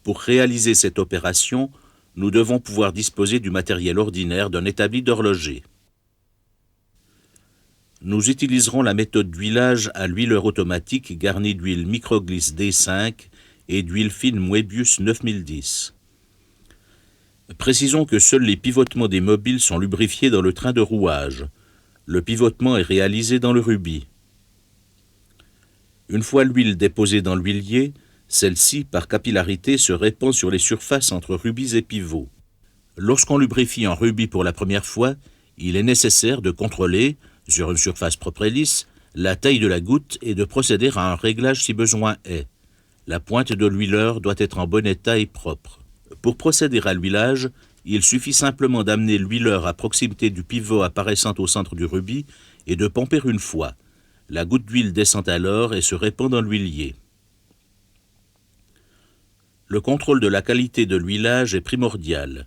Pour réaliser cette opération, nous devons pouvoir disposer du matériel ordinaire d'un établi d'horloger. Nous utiliserons la méthode d'huilage à l'huileur automatique garnie d'huile Microgliss D5 et d'huile fine Moebius 9010. Précisons que seuls les pivotements des mobiles sont lubrifiés dans le train de rouage. Le pivotement est réalisé dans le rubis. Une fois l'huile déposée dans l'huilier, celle-ci, par capillarité, se répand sur les surfaces entre rubis et pivots. Lorsqu'on lubrifie un rubis pour la première fois, il est nécessaire de contrôler, sur une surface propre et lisse, la taille de la goutte et de procéder à un réglage si besoin est. La pointe de l'huileur doit être en bon état et propre. Pour procéder à l'huilage, il suffit simplement d'amener l'huileur à proximité du pivot apparaissant au centre du rubis et de pomper une fois. La goutte d'huile descend alors et se répand dans l'huilier. Le contrôle de la qualité de l'huilage est primordial.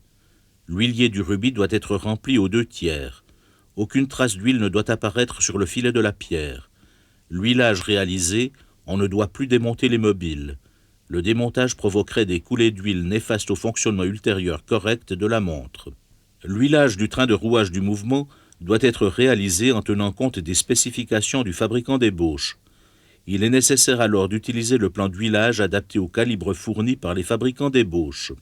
L'huilier du rubis doit être rempli aux 2/3. Aucune trace d'huile ne doit apparaître sur le filet de la pierre. L'huilage réalisé, on ne doit plus démonter les mobiles. Le démontage provoquerait des coulées d'huile néfastes au fonctionnement ultérieur correct de la montre. L'huilage du train de rouage du mouvement doit être réalisé en tenant compte des spécifications du fabricant d'ébauche. Il est nécessaire alors d'utiliser le plan d'huilage adapté au calibre fourni par les fabricants d'ébauche.